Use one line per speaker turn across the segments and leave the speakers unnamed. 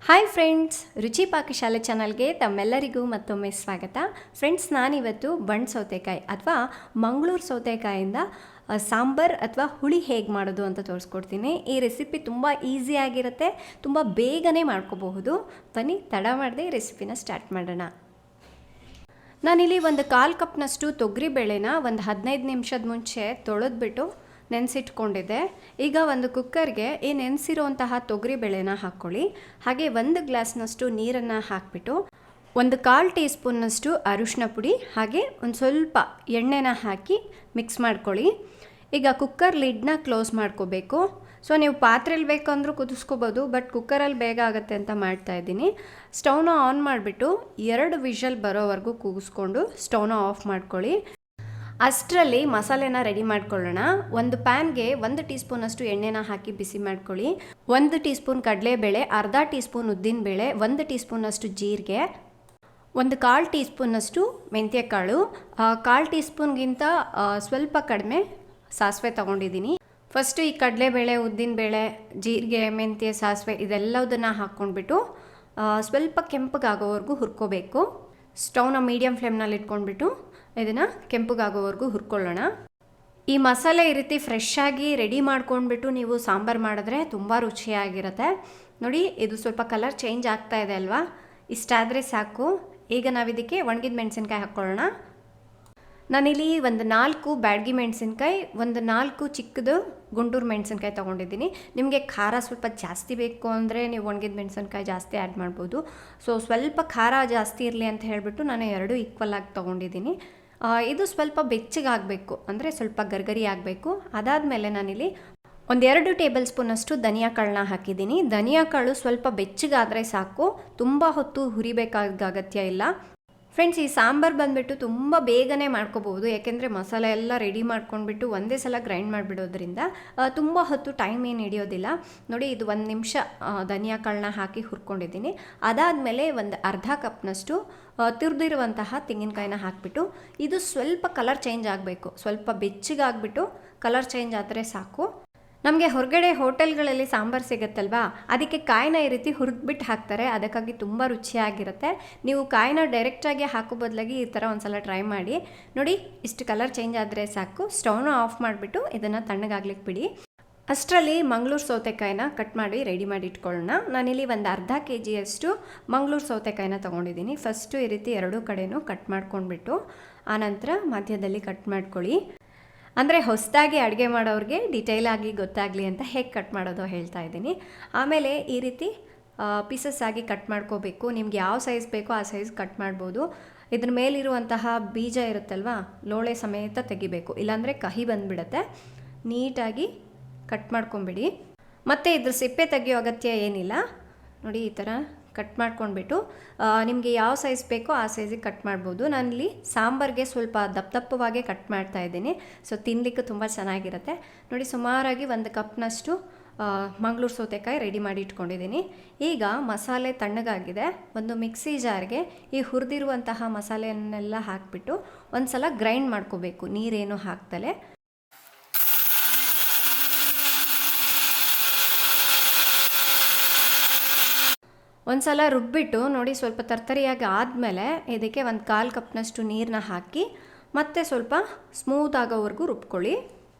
Hi friends, ರುಚಿ ಪಾಕಶಾಲೆ ಚಾನಲ್ಗೆ ತಮ್ಮೆಲ್ಲರಿಗೂ ಮತ್ತೊಮ್ಮೆ ಸ್ವಾಗತ. ಫ್ರೆಂಡ್ಸ್, ನಾನಿವತ್ತು ಬಣ್ಣ ಸೌತೆಕಾಯಿ ಅಥವಾ ಮಂಗಳೂರು ಸೌತೆಕಾಯಿಂದ ಸಾಂಬಾರ್ ಅಥವಾ ಹುಳಿ ಹೇಗೆ ಮಾಡೋದು ಅಂತ ತೋರಿಸ್ಕೊಡ್ತೀನಿ. ಈ ರೆಸಿಪಿ ತುಂಬ ಈಸಿಯಾಗಿರುತ್ತೆ, ತುಂಬ ಬೇಗನೆ ಮಾಡ್ಕೋಬಹುದು. ಬನ್ನಿ ತಡ ಮಾಡದೆ ರೆಸಿಪಿನ ಸ್ಟಾರ್ಟ್ ಮಾಡೋಣ. ನಾನಿಲ್ಲಿ ಒಂದು 1/4 ಕಪ್ನಷ್ಟು ತೊಗರಿಬೇಳೆನ ಒಂದು 15 ನಿಮಿಷದ ಮುಂಚೆ ತೊಳೆದ್ಬಿಟ್ಟು ನೆನೆಸಿಟ್ಕೊಂಡಿದ್ದೆ. ಈಗ ಒಂದು ಕುಕ್ಕರ್ಗೆ ಈ ನೆನೆಸಿರುವಂತಹ ತೊಗರಿಬೇಳೆನ ಹಾಕ್ಕೊಳ್ಳಿ. ಹಾಗೆ 1 ಗ್ಲಾಸ್ನಷ್ಟು ನೀರನ್ನು ಹಾಕಿಬಿಟ್ಟು 1/4 ಟೀ ಸ್ಪೂನ್ನಷ್ಟು ಅರಿಶಿನ ಪುಡಿ ಹಾಗೆ ಒಂದು ಸ್ವಲ್ಪ ಎಣ್ಣೆನ ಹಾಕಿ ಮಿಕ್ಸ್ ಮಾಡ್ಕೊಳ್ಳಿ. ಈಗ ಕುಕ್ಕರ್ ಲಿಡ್ನ ಕ್ಲೋಸ್ ಮಾಡ್ಕೋಬೇಕು. ಸೊ ನೀವು ಪಾತ್ರೆಯಲ್ಲಿ ಬೇಕಂದ್ರೂ ಕುದಿಸ್ಕೋಬೋದು, ಬಟ್ ಕುಕ್ಕರಲ್ಲಿ ಬೇಗ ಆಗುತ್ತೆ ಅಂತ ಮಾಡ್ತಾಯಿದ್ದೀನಿ. ಸ್ಟವ್ನ ಆನ್ ಮಾಡಿಬಿಟ್ಟು 2 ವಿಷಲ್ ಬರೋವರೆಗೂ ಕೂಗಿಸ್ಕೊಂಡು ಸ್ಟವ್ನ ಆಫ್ ಮಾಡ್ಕೊಳ್ಳಿ. ಅಷ್ಟರಲ್ಲಿ ಮಸಾಲೆನ ರೆಡಿ ಮಾಡ್ಕೊಳ್ಳೋಣ. ಒಂದು ಪ್ಯಾನ್ಗೆ 1 ಟೀ ಸ್ಪೂನಷ್ಟು ಎಣ್ಣೆನ ಹಾಕಿ ಬಿಸಿ ಮಾಡ್ಕೊಳ್ಳಿ. 1 ಟೀ ಸ್ಪೂನ್ ಕಡಲೆಬೇಳೆ, ಅರ್ಧ ಟೀ ಸ್ಪೂನ್ ಉದ್ದಿನಬೇಳೆ, 1 ಟೀ ಸ್ಪೂನಷ್ಟು ಜೀರಿಗೆ, 1/4 ಟೀ ಸ್ಪೂನಷ್ಟು ಮೆಂತ್ಯಕಾಳು, 1/4 ಟೀ ಸ್ಪೂನ್ಗಿಂತ ಸ್ವಲ್ಪ ಕಡಿಮೆ ಸಾಸಿವೆ ತೊಗೊಂಡಿದ್ದೀನಿ. ಫಸ್ಟು ಈ ಕಡಲೆಬೇಳೆ, ಉದ್ದಿನಬೇಳೆ, ಜೀರಿಗೆ, ಮೆಂತ್ಯ, ಸಾಸಿವೆ ಇದೆಲ್ಲದನ್ನು ಹಾಕ್ಕೊಂಡ್ಬಿಟ್ಟು ಸ್ವಲ್ಪ ಕೆಂಪಗಾಗೋವರೆಗೂ ಹುರ್ಕೋಬೇಕು. ಸ್ಟವ್ನ ಮೀಡಿಯಮ್ ಫ್ಲೇಮ್ನಲ್ಲಿ ಇಟ್ಕೊಂಡ್ಬಿಟ್ಟು ಇದನ್ನು ಕೆಂಪಗಾಗೋವರೆಗೂ ಹುರ್ಕೊಳ್ಳೋಣ. ಈ ಮಸಾಲೆ ಈ ರೀತಿ ಫ್ರೆಶ್ ಆಗಿ ರೆಡಿ ಮಾಡ್ಕೊಂಡ್ಬಿಟ್ಟು ನೀವು ಸಾಂಬಾರು ಮಾಡಿದ್ರೆ ತುಂಬ ರುಚಿಯಾಗಿರುತ್ತೆ. ನೋಡಿ, ಇದು ಸ್ವಲ್ಪ ಕಲರ್ ಚೇಂಜ್ ಆಗ್ತಾ ಇದೆ ಅಲ್ವಾ? ಇಷ್ಟಾದರೆ ಸಾಕು. ಈಗ ನಾವಿದಕ್ಕೆ ಒಣಗಿದ ಮೆಣಸಿನ್ಕಾಯಿ ಹಾಕ್ಕೊಳ್ಳೋಣ. ನಾನಿಲ್ಲಿ ಒಂದು 4 ಬ್ಯಾಡಗಿ ಮೆಣಸಿನ್ಕಾಯಿ, ಒಂದು 4 ಚಿಕ್ಕದು ಗುಂಟೂರು ಮೆಣಸಿನ್ಕಾಯಿ ತೊಗೊಂಡಿದ್ದೀನಿ. ನಿಮಗೆ ಖಾರ ಸ್ವಲ್ಪ ಜಾಸ್ತಿ ಬೇಕು ಅಂದರೆ ನೀವು ಒಣಗಿದ ಮೆಣಸಿನ್ಕಾಯಿ ಜಾಸ್ತಿ ಆ್ಯಡ್ ಮಾಡ್ಬೋದು. ಸೊ ಸ್ವಲ್ಪ ಖಾರ ಜಾಸ್ತಿ ಇರಲಿ ಅಂತ ಹೇಳಿಬಿಟ್ಟು ನಾನು 2 ಈಕ್ವಲ್ ಆಗಿ ತೊಗೊಂಡಿದ್ದೀನಿ. ಇದು ಸ್ವಲ್ಪ ಬೆಚ್ಚಗಾಗಬೇಕು, ಅಂದರೆ ಸ್ವಲ್ಪ ಗರ್ಗರಿ ಆಗಬೇಕು. ಅದಾದಮೇಲೆ ನಾನಿಲ್ಲಿ 1-2 ಟೇಬಲ್ ಸ್ಪೂನಷ್ಟು ಧನಿಯಾ ಕಾಳನ್ನ ಹಾಕಿದ್ದೀನಿ. ಧನಿಯಾ ಕಾಳು ಸ್ವಲ್ಪ ಬೆಚ್ಚಗಾದರೆ ಸಾಕು, ತುಂಬ ಹೊತ್ತು ಹುರಿಬೇಕಾದ ಅಗತ್ಯ ಇಲ್ಲ. ಫ್ರೆಂಡ್ಸ್, ಈ ಸಾಂಬಾರು ಬಂದುಬಿಟ್ಟು ತುಂಬ ಬೇಗನೆ ಮಾಡ್ಕೋಬೋದು, ಯಾಕೆಂದರೆ ಮಸಾಲೆ ಎಲ್ಲ ರೆಡಿ ಮಾಡ್ಕೊಂಡ್ಬಿಟ್ಟು ಒಂದೇ ಸಲ ಗ್ರೈಂಡ್ ಮಾಡಿಬಿಡೋದ್ರಿಂದ ತುಂಬ ಹೊತ್ತು ಟೈಮ್ ಏನು ಹಿಡಿಯೋದಿಲ್ಲ. ನೋಡಿ, ಇದು 1 ನಿಮಿಷ ಧನಿಯಾ ಕಾಳನ್ನ ಹಾಕಿ ಹುರ್ಕೊಂಡಿದ್ದೀನಿ. ಅದಾದಮೇಲೆ ಒಂದು ಅರ್ಧ ಕಪ್ನಷ್ಟು ತುರಿದಿರುವಂತಹ ತೆಂಗಿನಕಾಯಿನ ಹಾಕಿಬಿಟ್ಟು ಇದು ಸ್ವಲ್ಪ ಕಲರ್ ಚೇಂಜ್ ಆಗಬೇಕು, ಸ್ವಲ್ಪ ಬೆಚ್ಚಗಾಗ್ಬಿಟ್ಟು ಕಲರ್ ಚೇಂಜ್ ಆದರೆ ಸಾಕು. ನಮಗೆ ಹೊರಗಡೆ ಹೋಟೆಲ್ಗಳಲ್ಲಿ ಸಾಂಬಾರು ಸಿಗುತ್ತಲ್ವಾ, ಅದಕ್ಕೆ ಕಾಯಿನ ಈ ರೀತಿ ಹುರಿದ್ಬಿಟ್ಟು ಹಾಕ್ತಾರೆ, ಅದಕ್ಕಾಗಿ ತುಂಬ ರುಚಿಯಾಗಿರುತ್ತೆ. ನೀವು ಕಾಯಿನ ಡೈರೆಕ್ಟಾಗಿ ಹಾಕೋ ಬದಲಾಗಿ ಈ ಥರ ಒಂದು ಸಲ ಟ್ರೈ ಮಾಡಿ. ನೋಡಿ, ಇಷ್ಟು ಕಲರ್ ಚೇಂಜ್ ಆದರೆ ಸಾಕು. ಸ್ಟವ್ನ ಆಫ್ ಮಾಡಿಬಿಟ್ಟು ಇದನ್ನು ತಣ್ಣಗಾಗ್ಲಿಕ್ಕೆ ಬಿಡಿ. ಅಷ್ಟರಲ್ಲಿ ಮಂಗಳೂರು ಸೌತೆಕಾಯಿನ ಕಟ್ ಮಾಡಿ ರೆಡಿ ಮಾಡಿ ಇಟ್ಕೊಳ್ಳೋಣ. ನಾನಿಲ್ಲಿ ಒಂದು ಅರ್ಧ kg ಮಂಗಳೂರು ಸೌತೆಕಾಯಿನ ತೊಗೊಂಡಿದ್ದೀನಿ. ಫಸ್ಟು ಈ ರೀತಿ 2 ಕಡೆನೂ ಕಟ್ ಮಾಡ್ಕೊಂಡ್ಬಿಟ್ಟು ಆನಂತರ ಮಧ್ಯದಲ್ಲಿ ಕಟ್ ಮಾಡ್ಕೊಳ್ಳಿ. ಅಂದರೆ ಹೊಸದಾಗಿ ಅಡುಗೆ ಮಾಡೋರಿಗೆ ಡೀಟೇಲಾಗಿ ಗೊತ್ತಾಗಲಿ ಅಂತ ಹೇಗೆ ಕಟ್ ಮಾಡೋದು ಹೇಳ್ತಾ ಇದ್ದೀನಿ. ಆಮೇಲೆ ಈ ರೀತಿ ಪೀಸಸ್ ಆಗಿ ಕಟ್ ಮಾಡ್ಕೋಬೇಕು. ನಿಮ್ಗೆ ಯಾವ ಸೈಜ್ ಬೇಕೋ ಆ ಸೈಜ್ ಕಟ್ ಮಾಡ್ಬೋದು. ಇದ್ರ ಮೇಲಿರುವಂತಹ ಬೀಜ ಇರುತ್ತಲ್ವ, ಲೋಳೆ ಸಮೇತ ತೆಗಿಬೇಕು, ಇಲ್ಲಾಂದರೆ ಕಹಿ ಬಂದುಬಿಡುತ್ತೆ. ನೀಟಾಗಿ ಕಟ್ ಮಾಡ್ಕೊಂಬಿಡಿ. ಮತ್ತು ಇದ್ರ ಸಿಪ್ಪೆ ತೆಗಿಯೋ ಅಗತ್ಯ ಏನಿಲ್ಲ. ನೋಡಿ, ಈ ಥರ ಕಟ್ ಮಾಡ್ಕೊಂಡ್ಬಿಟ್ಟು ನಿಮಗೆ ಯಾವ ಸೈಜ್ ಬೇಕೋ ಆ ಸೈಜಿಗೆ ಕಟ್ ಮಾಡ್ಬೋದು. ನಾನಿಲ್ಲಿ ಸಾಂಬಾರಿಗೆ ಸ್ವಲ್ಪ ದಪ್ಪವಾಗಿ ಕಟ್ ಮಾಡ್ತಾ ಇದ್ದೀನಿ. ಸೊ ತಿನ್ನಲಿಕ್ಕೆ ತುಂಬ ಚೆನ್ನಾಗಿರುತ್ತೆ. ನೋಡಿ, ಸುಮಾರಾಗಿ 1 ಕಪ್ನಷ್ಟು ಮಂಗಳೂರು ಸೌತೆಕಾಯಿ ರೆಡಿ ಮಾಡಿ ಇಟ್ಕೊಂಡಿದ್ದೀನಿ. ಈಗ ಮಸಾಲೆ ತಣ್ಣಗಾಗಿದೆ. ಒಂದು ಮಿಕ್ಸಿ ಜಾರ್ಗೆ ಈ ಹುರಿದಿರುವಂತಹ ಮಸಾಲೆಯನ್ನೆಲ್ಲ ಹಾಕಿಬಿಟ್ಟು ಒಂದು ಸಲ ಗ್ರೈಂಡ್ ಮಾಡ್ಕೋಬೇಕು, ನೀರೇನು ಹಾಕ್ತಲೇ. ಒಂದು ಸಲ ರುಬ್ಬಿಟ್ಟು ನೋಡಿ, ಸ್ವಲ್ಪ ತರ್ತರಿಯಾಗಿ ಆದಮೇಲೆ ಇದಕ್ಕೆ 1/4 ಕಪ್ನಷ್ಟು ನೀರನ್ನ ಹಾಕಿ ಮತ್ತೆ ಸ್ವಲ್ಪ ಸ್ಮೂತ್ ಆಗೋವರೆಗೂ ರುಬ್ಕೊಳ್ಳಿ.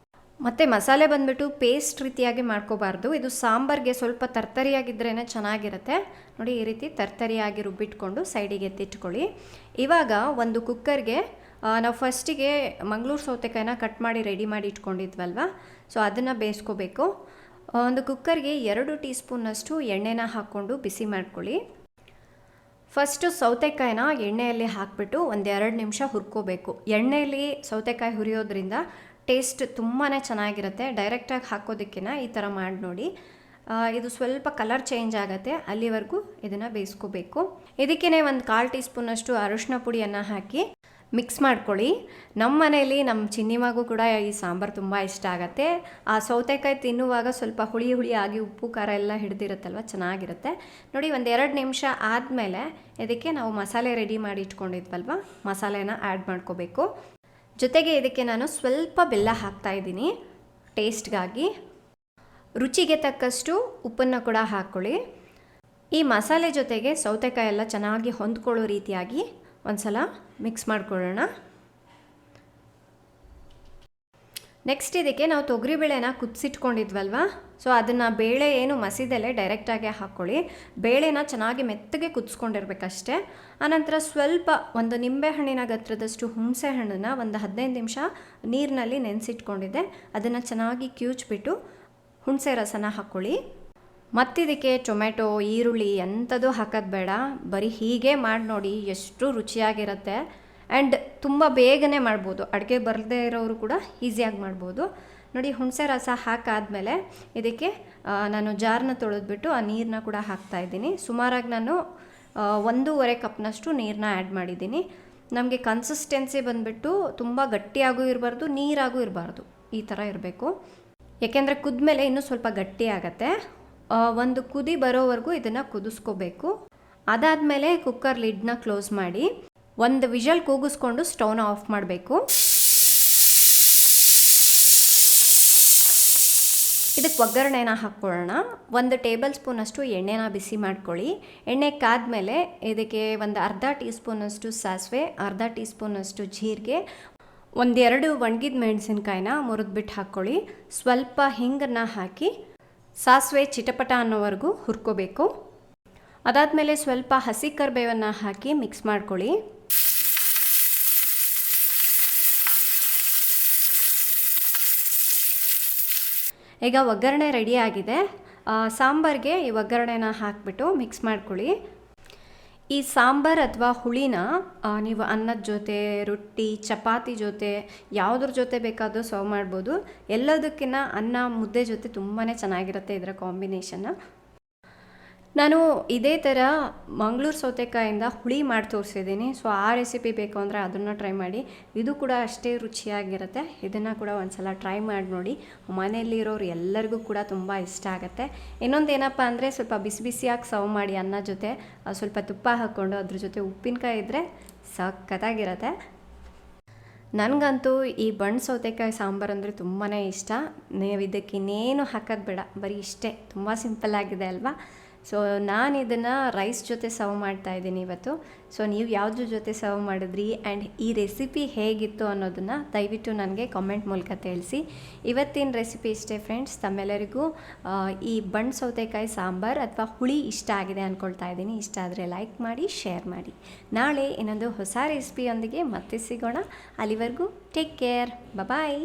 ಮತ್ತು ಮಸಾಲೆ ಬಂದುಬಿಟ್ಟು ಪೇಸ್ಟ್ ರೀತಿಯಾಗಿ ಮಾಡ್ಕೋಬಾರ್ದು. ಇದು ಸಾಂಬಾರಿಗೆ ಸ್ವಲ್ಪ ತರ್ತರಿಯಾಗಿದ್ರೇ ಚೆನ್ನಾಗಿರುತ್ತೆ. ನೋಡಿ, ಈ ರೀತಿ ತರ್ತರಿಯಾಗಿ ರುಬ್ಬಿಟ್ಕೊಂಡು ಸೈಡಿಗೆ ಎತ್ತಿಟ್ಕೊಳ್ಳಿ. ಇವಾಗ ಒಂದು ಕುಕ್ಕರ್ಗೆ ನಾವು ಫಸ್ಟಿಗೆ ಮಂಗಳೂರು ಸೌತೆಕಾಯಿನ ಕಟ್ ಮಾಡಿ ರೆಡಿ ಮಾಡಿ ಇಟ್ಕೊಂಡಿದ್ವಲ್ವ, ಸೊ ಅದನ್ನು ಬೇಯಿಸ್ಕೋಬೇಕು. ಒಂದು ಕುಕ್ಕರ್ಗೆ 2 ಟೀ ಸ್ಪೂನ್ನಷ್ಟು ಎಣ್ಣೆನ ಹಾಕ್ಕೊಂಡು ಬಿಸಿ ಮಾಡ್ಕೊಳ್ಳಿ. ಫಸ್ಟು ಸೌತೆಕಾಯಿನ ಎಣ್ಣೆಯಲ್ಲಿ ಹಾಕಿಬಿಟ್ಟು 1-2 ನಿಮಿಷ ಹುರ್ಕೋಬೇಕು. ಎಣ್ಣೆಯಲ್ಲಿ ಸೌತೆಕಾಯಿ ಹುರಿಯೋದ್ರಿಂದ ಟೇಸ್ಟ್ ತುಂಬಾ ಚೆನ್ನಾಗಿರುತ್ತೆ. ಡೈರೆಕ್ಟಾಗಿ ಹಾಕೋದಕ್ಕಿಂತ ಈ ಥರ ಮಾಡಿ ನೋಡಿ. ಇದು ಸ್ವಲ್ಪ ಕಲರ್ ಚೇಂಜ್ ಆಗುತ್ತೆ, ಅಲ್ಲಿವರೆಗೂ ಇದನ್ನು ಬೇಯಿಸ್ಕೋಬೇಕು. ಇದಕ್ಕೇ 1/4 ಟೀ ಸ್ಪೂನಷ್ಟು ಅರಿಶಿನ ಪುಡಿಯನ್ನು ಹಾಕಿ ಮಿಕ್ಸ್ ಮಾಡ್ಕೊಳ್ಳಿ. ನಮ್ಮ ಮನೆಯಲ್ಲಿ ನಮ್ಮ ಚಿನ್ನಿಮಗೂ ಕೂಡ ಈ ಸಾಂಬಾರು ತುಂಬ ಇಷ್ಟ ಆಗುತ್ತೆ. ಆ ಸೌತೆಕಾಯಿ ತಿನ್ನುವಾಗ ಸ್ವಲ್ಪ ಹುಳಿ ಆಗಿ ಉಪ್ಪು ಖಾರ ಎಲ್ಲ ಹಿಡಿದಿರುತ್ತಲ್ವ, ಚೆನ್ನಾಗಿರುತ್ತೆ. ನೋಡಿ, 1-2 ನಿಮಿಷ ಆದಮೇಲೆ ಇದಕ್ಕೆ ನಾವು ಮಸಾಲೆ ರೆಡಿ ಮಾಡಿ ಇಟ್ಕೊಂಡಿದ್ವಲ್ವ, ಮಸಾಲೆನ ಆ್ಯಡ್ ಮಾಡ್ಕೋಬೇಕು. ಜೊತೆಗೆ ಇದಕ್ಕೆ ನಾನು ಸ್ವಲ್ಪ ಬೆಲ್ಲ ಹಾಕ್ತಾಯಿದ್ದೀನಿ ಟೇಸ್ಟ್ಗಾಗಿ. ರುಚಿಗೆ ತಕ್ಕಷ್ಟು ಉಪ್ಪನ್ನು ಕೂಡ ಹಾಕ್ಕೊಳ್ಳಿ. ಈ ಮಸಾಲೆ ಜೊತೆಗೆ ಸೌತೆಕಾಯಿ ಎಲ್ಲ ಚೆನ್ನಾಗಿ ಹೊಂದ್ಕೊಳ್ಳೋ ರೀತಿಯಾಗಿ ಒಂದು ಸಲ ಮಿಕ್ಸ್ ಮಾಡ್ಕೊಳ್ಳೋಣ. ನೆಕ್ಸ್ಟ್ ಇದಕ್ಕೆ ನಾವು ತೊಗರಿಬೇಳೆನ ಕುದಿಸಿಟ್ಕೊಂಡಿದ್ವಲ್ವ, ಸೊ ಅದನ್ನು ಬೇಳೆ ಏನು ಮಸಿದೆಲೆ ಡೈರೆಕ್ಟಾಗಿ ಹಾಕ್ಕೊಳ್ಳಿ. ಬೇಳೆನ ಚೆನ್ನಾಗಿ ಮೆತ್ತಗೆ ಕುದಿಸ್ಕೊಂಡಿರ್ಬೇಕಷ್ಟೇ. ಆನಂತರ ಸ್ವಲ್ಪ ಒಂದು ನಿಂಬೆಹಣ್ಣಿನ ಗಾತ್ರದಷ್ಟು ಹುಣಸೆ ಹಣ್ಣನ್ನು ಒಂದು 15 ನಿಮಿಷ ನೀರಿನಲ್ಲಿ ನೆನೆಸಿಟ್ಕೊಂಡಿದ್ದೆ. ಅದನ್ನು ಚೆನ್ನಾಗಿ ಕಿವುಚ್ಬಿಟ್ಟು ಹುಣಸೆ ರಸನ ಹಾಕ್ಕೊಳ್ಳಿ. ಮತ್ತಿದಕ್ಕೆ ಟೊಮೆಟೊ, ಈರುಳ್ಳಿ ಎಂಥದ್ದು ಹಾಕೋದು ಬೇಡ, ಬರೀ ಹೀಗೆ ಮಾಡಿ ನೋಡಿ ಎಷ್ಟು ರುಚಿಯಾಗಿರುತ್ತೆ. ಆ್ಯಂಡ್ ತುಂಬ ಬೇಗನೆ ಮಾಡ್ಬೋದು, ಅಡುಗೆ ಬರದೇ ಇರೋರು ಕೂಡ ಈಸಿಯಾಗಿ ಮಾಡ್ಬೋದು. ನೋಡಿ, ಹುಣಸೆ ರಸ ಹಾಕಾದ್ಮೇಲೆ ಇದಕ್ಕೆ ನಾನು ಜಾರನ್ನ ತೊಳೆದ್ಬಿಟ್ಟು ಆ ನೀರನ್ನ ಕೂಡ ಹಾಕ್ತಾಯಿದ್ದೀನಿ. ಸುಮಾರಾಗಿ ನಾನು 1.5 ಕಪ್ನಷ್ಟು ನೀರನ್ನ ಆ್ಯಡ್ ಮಾಡಿದ್ದೀನಿ. ನಮಗೆ ಕನ್ಸಿಸ್ಟೆನ್ಸಿ ಬಂದುಬಿಟ್ಟು ತುಂಬ ಗಟ್ಟಿಯಾಗೂ ಇರಬಾರ್ದು, ನೀರಾಗೂ ಇರಬಾರ್ದು, ಈ ಥರ ಇರಬೇಕು. ಏಕೆಂದರೆ ಕುದ್ಮೇಲೆ ಇನ್ನೂ ಸ್ವಲ್ಪ ಗಟ್ಟಿ ಆಗುತ್ತೆ. ಒಂದು ಕುದಿ ಬರೋವರೆಗೂ ಇದನ್ನು ಕುದಿಸ್ಕೋಬೇಕು. ಅದಾದಮೇಲೆ ಕುಕ್ಕರ್ ಲಿಡ್ನ ಕ್ಲೋಸ್ ಮಾಡಿ ಒಂದು ವಿಷಲ್ ಕೂಗಿಸ್ಕೊಂಡು ಸ್ಟವ್ನ ಆಫ್ ಮಾಡಬೇಕು. ಇದಕ್ಕೆ ಒಗ್ಗರಣೆನ ಹಾಕ್ಕೊಳ್ಳೋಣ. 1 ಟೇಬಲ್ ಸ್ಪೂನಷ್ಟು ಎಣ್ಣೆನ ಬಿಸಿ ಮಾಡ್ಕೊಳ್ಳಿ. ಎಣ್ಣೆ ಕಾದ್ಮೇಲೆ ಇದಕ್ಕೆ ಒಂದು ಅರ್ಧ ಟೀ ಸ್ಪೂನಷ್ಟು ಸಾಸಿವೆ, ಅರ್ಧ ಟೀ ಸ್ಪೂನಷ್ಟು ಜೀರಿಗೆ, 1-2 ಒಣಗಿದ ಮೆಣಸಿನ್ಕಾಯಿನ ಮುರಿದ್ಬಿಟ್ಟು ಹಾಕ್ಕೊಳ್ಳಿ. ಸ್ವಲ್ಪ ಹಿಂಗನ್ನು ಹಾಕಿ ಸಾಸಿವೆ ಚಿಟಪಟ ಅನ್ನೋವರೆಗೂ ಹುರ್ಕೋಬೇಕು. ಅದಾದಮೇಲೆ ಸ್ವಲ್ಪ ಹಸಿ ಕರಿಬೇವನ್ನು ಹಾಕಿ ಮಿಕ್ಸ್ ಮಾಡ್ಕೊಳ್ಳಿ. ಈಗ ಒಗ್ಗರಣೆ ರೆಡಿಯಾಗಿದೆ. ಸಾಂಬಾರಿಗೆ ಈ ಒಗ್ಗರಣೆನ ಹಾಕಿಬಿಟ್ಟು ಮಿಕ್ಸ್ ಮಾಡ್ಕೊಳ್ಳಿ. ಈ ಸಾಂಬಾರ್ ಅಥವಾ ಹುಳಿನ ನೀವು ಅನ್ನದ ಜೊತೆ, ರೊಟ್ಟಿ, ಚಪಾತಿ ಜೊತೆ ಯಾವುದ್ರ ಜೊತೆ ಬೇಕಾದರೂ ಸರ್ವ್ ಮಾಡ್ಬೋದು. ಎಲ್ಲದಕ್ಕಿಂತ ಅನ್ನ, ಮುದ್ದೆ ಜೊತೆ ತುಂಬಾ ಚೆನ್ನಾಗಿರುತ್ತೆ ಇದರ ಕಾಂಬಿನೇಷನ್ನ. ನಾನು ಇದೇ ಥರ ಮಂಗಳೂರು ಸೌತೆಕಾಯಿಂದ ಹುಳಿ ಮಾಡಿ ತೋರಿಸಿದ್ದೀನಿ. ಸೊ ಆ ರೆಸಿಪಿ ಬೇಕು ಅಂದರೆ ಅದನ್ನು ಟ್ರೈ ಮಾಡಿ. ಇದು ಕೂಡ ಅಷ್ಟೇ ರುಚಿಯಾಗಿರುತ್ತೆ. ಇದನ್ನು ಕೂಡ ಒಂದು ಸಲ ಟ್ರೈ ಮಾಡಿ ನೋಡಿ. ಮನೆಯಲ್ಲಿರೋರು ಎಲ್ಲರಿಗೂ ಕೂಡ ತುಂಬ ಇಷ್ಟ ಆಗುತ್ತೆ. ಇನ್ನೊಂದು ಏನಪ್ಪ ಅಂದರೆ ಸ್ವಲ್ಪ ಬಿಸಿ ಬಿಸಿಯಾಗಿ ಸರ್ವ್ ಮಾಡಿ ಅನ್ನ ಜೊತೆ, ಸ್ವಲ್ಪ ತುಪ್ಪ ಹಾಕ್ಕೊಂಡು ಅದ್ರ ಜೊತೆ ಉಪ್ಪಿನಕಾಯಿ ಇದ್ದರೆ ಸಖತ್ತಾಗಿರುತ್ತೆ. ನನಗಂತೂ ಈ ಬಣ್ಣ ಸೌತೆಕಾಯಿ ಸಾಂಬಾರು ಅಂದರೆ ತುಂಬಾ ಇಷ್ಟ. ನೀವು ಇದಕ್ಕೆ ಇನ್ನೇನು ಹಾಕೋದು ಬೇಡ, ಬರೀ ಇಷ್ಟೇ, ತುಂಬ ಸಿಂಪಲ್ಲಾಗಿದೆ ಅಲ್ವಾ. ಸೊ ನಾನು ಇದನ್ನು ರೈಸ್ ಜೊತೆ ಸರ್ವ್ ಮಾಡ್ತಾಯಿದ್ದೀನಿ ಇವತ್ತು. ಸೊ ನೀವು ಯಾವುದ್ರ ಜೊತೆ ಸರ್ವ್ ಮಾಡಿದ್ರಿ ಆ್ಯಂಡ್ ಈ ರೆಸಿಪಿ ಹೇಗಿತ್ತು ಅನ್ನೋದನ್ನು ದಯವಿಟ್ಟು ನನಗೆ ಕಾಮೆಂಟ್ ಮೂಲಕ ತಿಳಿಸಿ. ಇವತ್ತಿನ ರೆಸಿಪಿ ಇಷ್ಟೇ ಫ್ರೆಂಡ್ಸ್. ತಮ್ಮೆಲ್ಲರಿಗೂ ಈ ಬಣ್ಣ ಸೌತೆಕಾಯಿ ಸಾಂಬಾರು ಅಥವಾ ಹುಳಿ ಇಷ್ಟ ಆಗಿದೆ ಅಂದ್ಕೊಳ್ತಾ ಇದ್ದೀನಿ. ಇಷ್ಟ ಆದರೆ ಲೈಕ್ ಮಾಡಿ, ಶೇರ್ ಮಾಡಿ. ನಾಳೆ ಇನ್ನೊಂದು ಹೊಸ ರೆಸಿಪಿಯೊಂದಿಗೆ ಮತ್ತೆ ಸಿಗೋಣ. ಅಲ್ಲಿವರೆಗೂ ಟೇಕ್ ಕೇರ್, ಬಾಯ್.